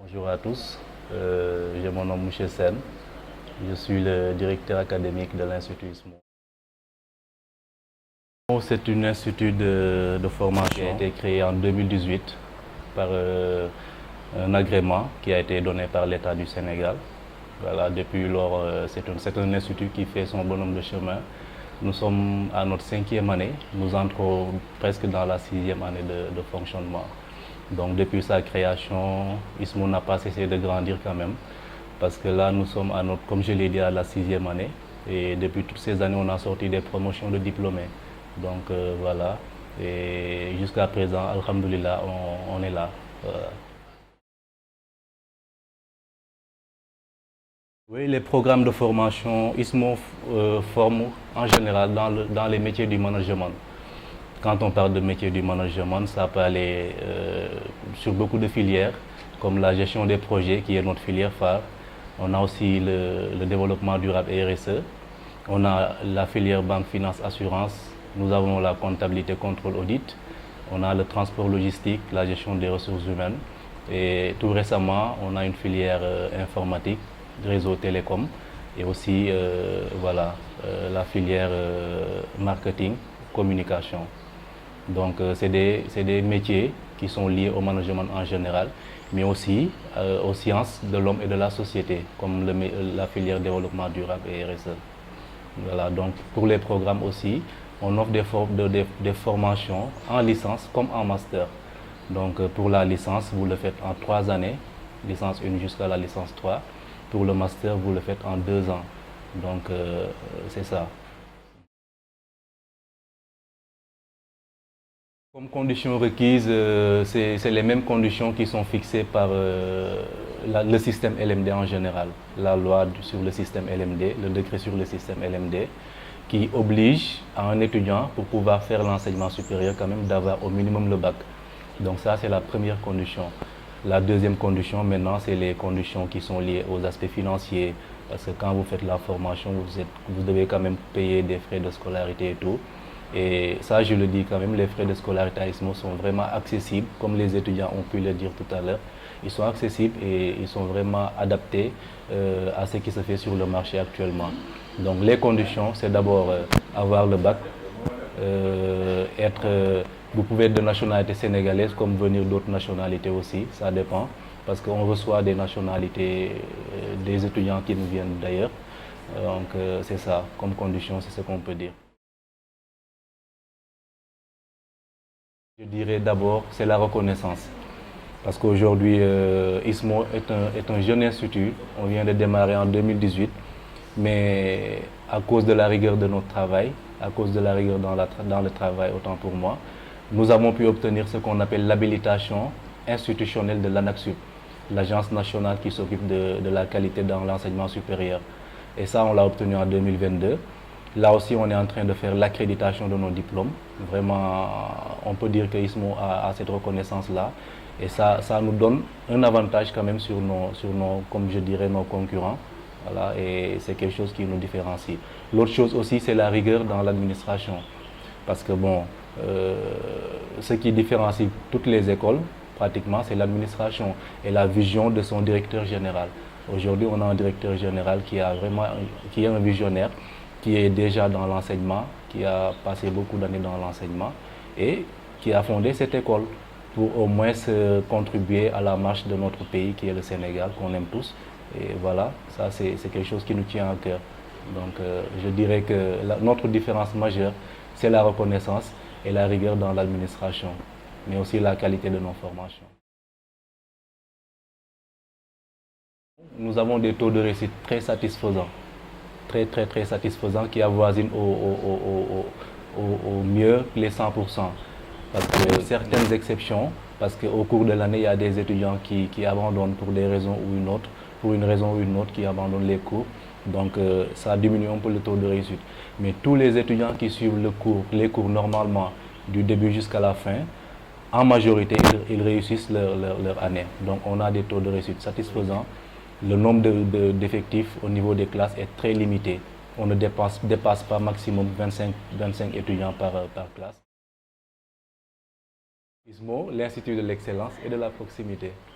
Bonjour à tous, je me nomme M. Sen, je suis le directeur académique de l'Institut ISMO. C'est un institut de formation qui a été créé en 2018 par un agrément qui a été donné par l'État du Sénégal. Voilà, depuis lors, c'est un institut qui fait son bonhomme de chemin. Nous sommes à notre 5e année, nous entrons presque dans la 6e année de fonctionnement. Donc depuis sa création, ISMO n'a pas cessé de grandir quand même, parce que là nous sommes à notre, comme je l'ai dit, à la 6e année. Et depuis toutes ces années, on a sorti des promotions de diplômés. Donc voilà, et jusqu'à présent, alhamdoulilah, on est là. Oui, les programmes de formation, ISMO forme en général dans les métiers du management. Quand on parle de métier du management, ça peut aller sur beaucoup de filières, comme la gestion des projets, qui est notre filière phare. On a aussi le développement durable et RSE. On a la filière banque, finance, assurance. Nous avons la comptabilité, contrôle, audit. On a le transport logistique, la gestion des ressources humaines. Et tout récemment, on a une filière informatique, réseau télécom. Et aussi voilà, la filière marketing, communication. Donc c'est des métiers qui sont liés au management en général, mais aussi aux sciences de l'homme et de la société, comme la filière développement durable et RSE. Voilà, donc pour les programmes aussi, on offre des formations en licence comme en master. Donc pour la licence, vous le faites en 3 années, licence 1 jusqu'à la licence 3. Pour le master, vous le faites en 2 ans. Donc c'est ça. Comme conditions requises, c'est les mêmes conditions qui sont fixées par le système LMD en général. La loi sur le système LMD, le décret sur le système LMD, qui oblige à un étudiant, pour pouvoir faire l'enseignement supérieur, quand même d'avoir au minimum le bac. Donc ça, c'est la première condition. La deuxième condition, maintenant, c'est les conditions qui sont liées aux aspects financiers. Parce que quand vous faites la formation, vous devez quand même payer des frais de scolarité et tout. Et ça, je le dis quand même, les frais de scolarité à ISMO sont vraiment accessibles, comme les étudiants ont pu le dire tout à l'heure. Ils sont accessibles et ils sont vraiment adaptés à ce qui se fait sur le marché actuellement. Donc les conditions, c'est d'abord avoir le bac, vous pouvez être de nationalité sénégalaise comme venir d'autres nationalités aussi, ça dépend. Parce qu'on reçoit des nationalités, des étudiants qui nous viennent d'ailleurs. Donc c'est ça, comme condition, c'est ce qu'on peut dire. Je dirais d'abord, c'est la reconnaissance. Parce qu'aujourd'hui, ISMO est un jeune institut. On vient de démarrer en 2018. Mais à cause de la rigueur de notre travail, à cause de la rigueur dans le travail, autant pour moi, nous avons pu obtenir ce qu'on appelle l'habilitation institutionnelle de l'ANAQ-Sup, l'agence nationale qui s'occupe de la qualité dans l'enseignement supérieur. Et ça, on l'a obtenu en 2022. Là aussi, on est en train de faire l'accréditation de nos diplômes. Vraiment, on peut dire que ISMO a cette reconnaissance-là. Et ça nous donne un avantage quand même sur nos, comme je dirais, nos concurrents. Voilà, et c'est quelque chose qui nous différencie. L'autre chose aussi, c'est la rigueur dans l'administration. Parce que bon, ce qui différencie toutes les écoles, pratiquement, c'est l'administration et la vision de son directeur général. Aujourd'hui, on a un directeur général qui est un visionnaire, qui est déjà dans l'enseignement, qui a passé beaucoup d'années dans l'enseignement et qui a fondé cette école pour au moins contribuer à la marche de notre pays qui est le Sénégal, qu'on aime tous. Et voilà, ça c'est quelque chose qui nous tient à cœur. Donc je dirais que notre différence majeure, c'est la reconnaissance et la rigueur dans l'administration, mais aussi la qualité de nos formations. Nous avons des taux de réussite très satisfaisants, très satisfaisants, qui avoisinent au mieux les 100%. Parce que certaines exceptions, parce qu'au cours de l'année, il y a des étudiants qui abandonnent pour des raisons ou une autre, pour une raison ou une autre, qui abandonnent les cours. Donc ça diminue un peu le taux de réussite. Mais tous les étudiants qui suivent les cours normalement, du début jusqu'à la fin, en majorité, ils réussissent leur année. Donc on a des taux de réussite satisfaisants. Le nombre d'effectifs au niveau des classes est très limité. On ne dépasse pas maximum 25 étudiants par classe. ISMO, l'Institut de l'excellence et de la proximité.